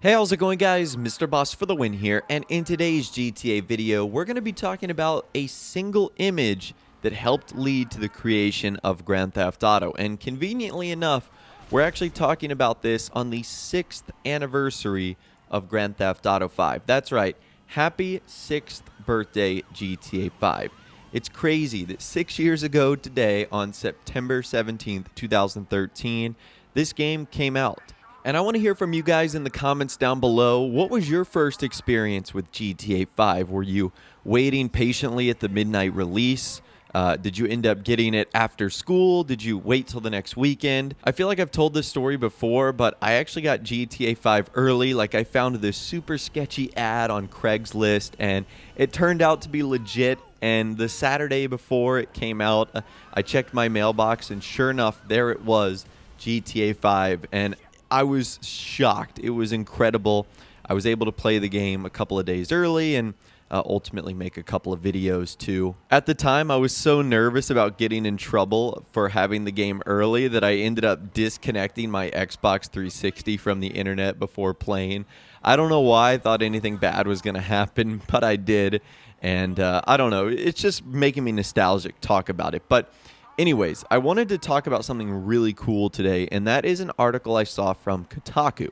Hey, how's it going, guys? Mr. Boss for the win here, and in today's GTA video, we're going to be talking about a single image that helped lead to the creation of Grand Theft Auto. And conveniently enough, we're actually talking about this on the 6th anniversary of Grand Theft Auto 5. That's right, happy 6th birthday GTA 5. It's crazy that 6 years ago today, on September 17th, 2013, this game came out. And I want to hear from you guys in the comments down below. What was your first experience with GTA 5? Were you waiting patiently at the midnight release? Did you end up getting it after school? Did you wait till the next weekend? I feel like I've told this story before, but I actually got GTA 5 early. Like, I found this super sketchy ad on Craigslist, and it turned out to be legit. And the Saturday before it came out, I checked my mailbox, and sure enough, there it was, GTA 5. And I was shocked. It was incredible. I was able to play the game a couple of days early and ultimately make a couple of videos too. At the time, I was so nervous about getting in trouble for having the game early that I ended up disconnecting my Xbox 360 from the internet before playing. I don't know why I thought anything bad was going to happen, but I did. And I don't know. It's just making me nostalgic talk about it. But anyways, I wanted to talk about something really cool today, and that is an article I saw from Kotaku.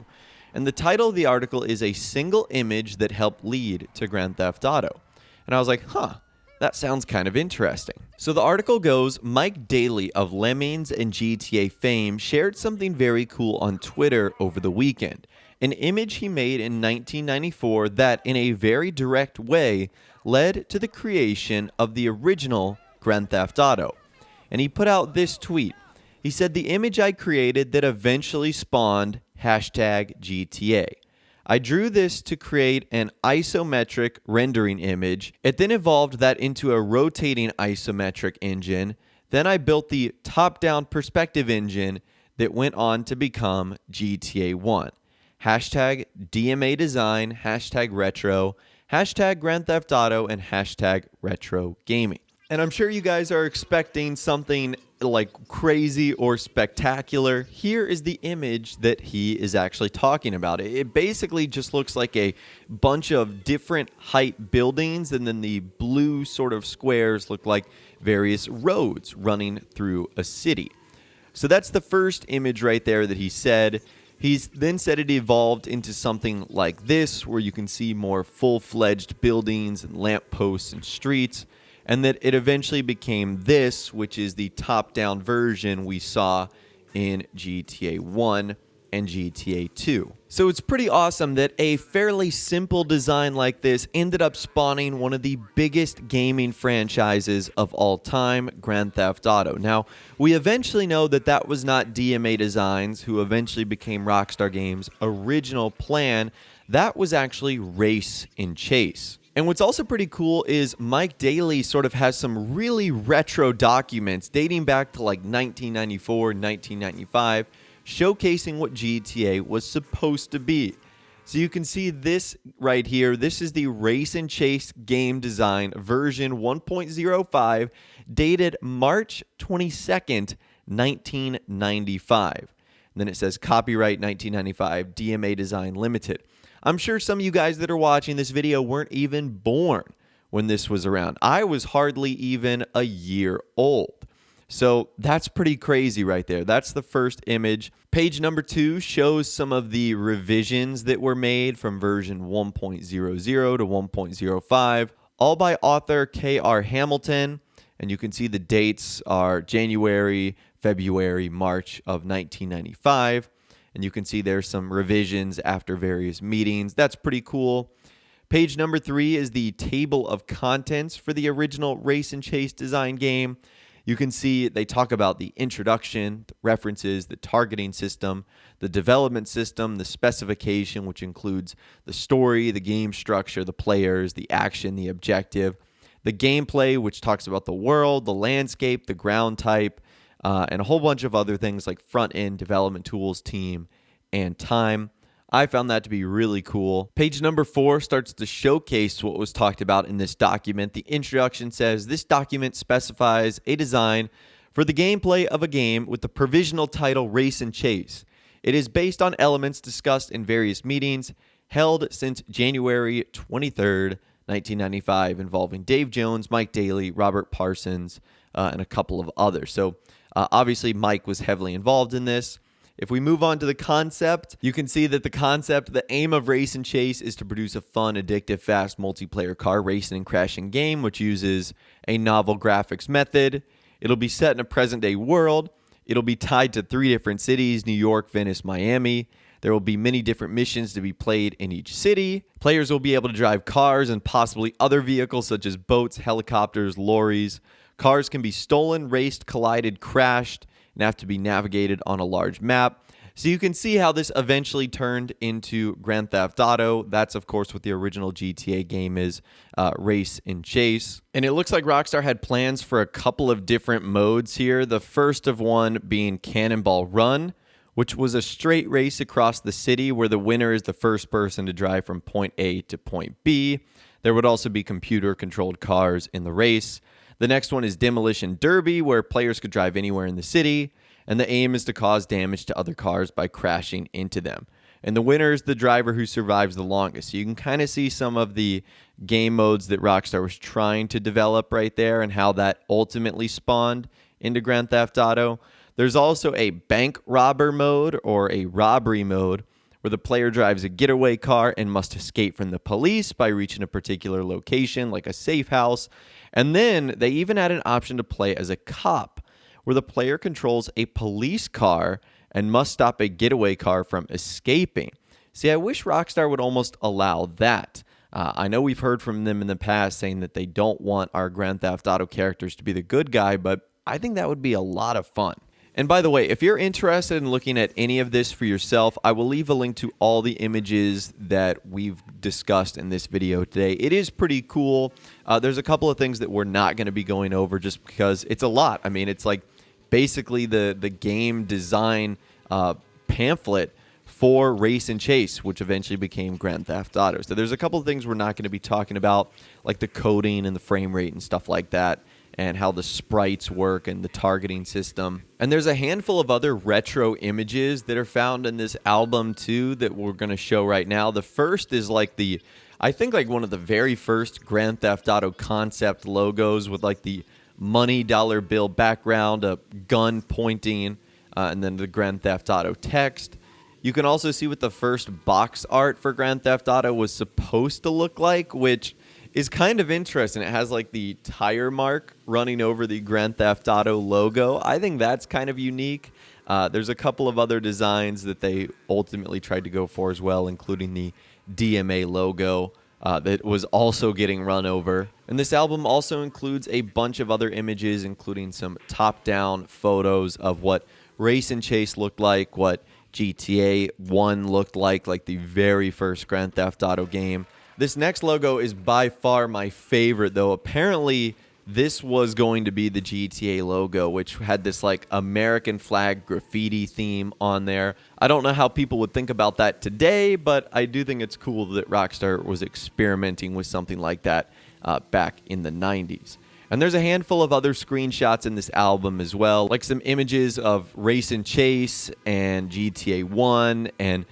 And the title of the article is "A Single Image That Helped Lead to Grand Theft Auto." And I was like, that sounds kind of interesting. So the article goes, Mike Daly of Lemmings and GTA fame shared something very cool on Twitter over the weekend. An image he made in 1994 that, in a very direct way, led to the creation of the original Grand Theft Auto. And he put out this tweet. He said, "The image I created that eventually spawned #GTA. I drew this to create an isometric rendering image. It then evolved that into a rotating isometric engine. Then I built the top-down perspective engine that went on to become GTA 1. #DMA design, #retro, #Grand Theft Auto, and #retro gaming." And I'm sure you guys are expecting something like crazy or spectacular. Here is the image that he is actually talking about. It basically just looks like a bunch of different height buildings, and then the blue sort of squares look like various roads running through a city. So that's the first image right there that he said. He's then said it evolved into something like this, where you can see more full-fledged buildings and lampposts and streets. And that it eventually became this, which is the top-down version we saw in GTA 1 and GTA 2. So it's pretty awesome that a fairly simple design like this ended up spawning one of the biggest gaming franchises of all time, Grand Theft Auto. Now, we eventually know that that was not DMA Designs, who eventually became Rockstar Games' original plan. That was actually Race and Chase. And what's also pretty cool is Mike Daly sort of has some really retro documents dating back to like 1994, 1995, showcasing what GTA was supposed to be. So you can see this right here. This is the Race and Chase game design version 1.05, dated March 22nd, 1995. And then it says copyright 1995, DMA Design Limited. I'm sure some of you guys that are watching this video weren't even born when this was around. I was hardly even a year old. So that's pretty crazy right there. That's the first image. Page number 2 shows some of the revisions that were made from version 1.00 to 1.05, all by author K.R. Hamilton. And you can see the dates are January, February, March of 1995. And you can see there's some revisions after various meetings. That's pretty cool. Page number 3 is the table of contents for the original Race and Chase design game. You can see they talk about the introduction, the references, the targeting system, the development system, the specification, which includes the story, the game structure, the players, the action, the objective, the gameplay, which talks about the world, the landscape, the ground type, and a whole bunch of other things like front-end development tools, team, and time. I found that to be really cool. Page number 4 starts to showcase what was talked about in this document. The introduction says, "This document specifies a design for the gameplay of a game with the provisional title Race and Chase. It is based on elements discussed in various meetings held since January 23rd, 1995, involving Dave Jones, Mike Daly, Robert Parsons, and a couple of others. So obviously Mike was heavily involved in this. If we move on to the concept, you can see that the aim of Race and Chase is to produce a fun, addictive, fast multiplayer car racing and crashing game, which uses a novel graphics method. It'll be set in a present-day world. It'll be tied to 3 different cities: New York, Venice, Miami. There will be many different missions to be played in each city. Players will be able to drive cars and possibly other vehicles such as boats, helicopters, lorries. Cars can be stolen, raced, collided, crashed, and have to be navigated on a large map. So you can see how this eventually turned into Grand Theft Auto. That's, of course, what the original GTA game is, Race and Chase. And it looks like Rockstar had plans for a couple of different modes here. The first of one being Cannonball Run, which was a straight race across the city where the winner is the first person to drive from point A to point B. There would also be computer-controlled cars in the race. The next one is Demolition Derby, where players could drive anywhere in the city, and the aim is to cause damage to other cars by crashing into them. And the winner is the driver who survives the longest. So you can kind of see some of the game modes that Rockstar was trying to develop right there and how that ultimately spawned into Grand Theft Auto. There's also a bank robber mode, or a robbery mode, where the player drives a getaway car and must escape from the police by reaching a particular location, like a safe house. And then they even had an option to play as a cop, where the player controls a police car and must stop a getaway car from escaping. See, I wish Rockstar would almost allow that. I know we've heard from them in the past saying that they don't want our Grand Theft Auto characters to be the good guy, but I think that would be a lot of fun. And by the way, if you're interested in looking at any of this for yourself, I will leave a link to all the images that we've discussed in this video today. It is pretty cool. There's a couple of things that we're not going to be going over just because it's a lot. I mean, it's like basically the game design pamphlet for Race and Chase, which eventually became Grand Theft Auto. So there's a couple of things we're not going to be talking about, like the coding and the frame rate and stuff like that, and how the sprites work and the targeting system. And there's a handful of other retro images that are found in this album too that we're going to show right now. The first is I think one of the very first Grand Theft Auto concept logos with like the money dollar bill background, a gun pointing, and then the Grand Theft Auto text. You can also see what the first box art for Grand Theft Auto was supposed to look like, which is kind of interesting. It has like the tire mark running over the Grand Theft Auto logo. I think that's kind of unique. There's a couple of other designs that they ultimately tried to go for as well, including the DMA logo that was also getting run over. And this album also includes a bunch of other images, including some top-down photos of what Race and Chase looked like, what GTA 1 looked like the very first Grand Theft Auto game. This next logo is by far my favorite, though. Apparently, this was going to be the GTA logo, which had this like American flag graffiti theme on there. I don't know how people would think about that today, but I do think it's cool that Rockstar was experimenting with something like that back in the 90s. And there's a handful of other screenshots in this album as well, like some images of Race and Chase and GTA 1 and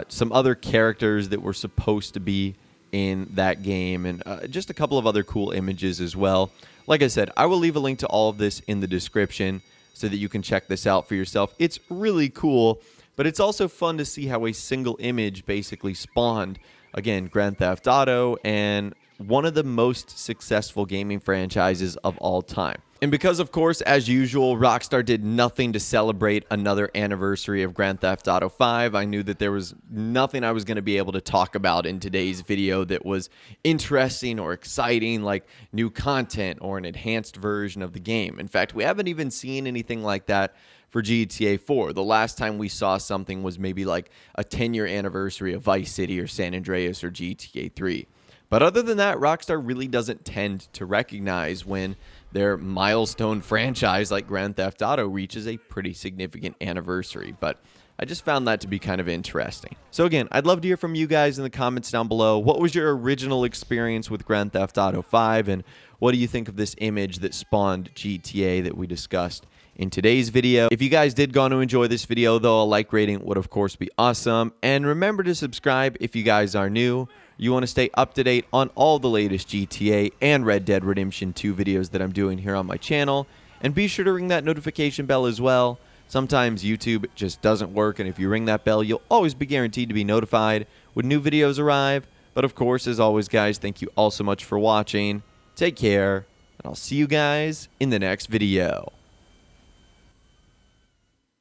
some other characters that were supposed to be in that game, and just a couple of other cool images as well. Like I said, I will leave a link to all of this in the description so that you can check this out for yourself. It's really cool, but it's also fun to see how a single image basically spawned, again, Grand Theft Auto and one of the most successful gaming franchises of all time. And because, of course, as usual, Rockstar did nothing to celebrate another anniversary of Grand Theft Auto 5, I knew that there was nothing I was going to be able to talk about in today's video that was interesting or exciting, like new content or an enhanced version of the game. In fact, we haven't even seen anything like that for GTA 4. The last time we saw something was maybe like a 10-year anniversary of Vice City or San Andreas or GTA 3. But other than that, Rockstar really doesn't tend to recognize when their milestone franchise like Grand Theft Auto reaches a pretty significant anniversary. But I just found that to be kind of interesting. So again, I'd love to hear from you guys in the comments down below. What was your original experience with Grand Theft Auto 5? And what do you think of this image that spawned GTA that we discussed in today's video. If you guys did go on to enjoy this video, though, a like rating would of course be awesome. And remember to subscribe if you guys are new. You want to stay up to date on all the latest GTA and Red Dead Redemption 2 videos that I'm doing here on my channel. And be sure to ring that notification bell as well. Sometimes YouTube just doesn't work, and if you ring that bell, you'll always be guaranteed to be notified when new videos arrive. But of course, as always, guys, thank you all so much for watching. Take care, and I'll see you guys in the next video.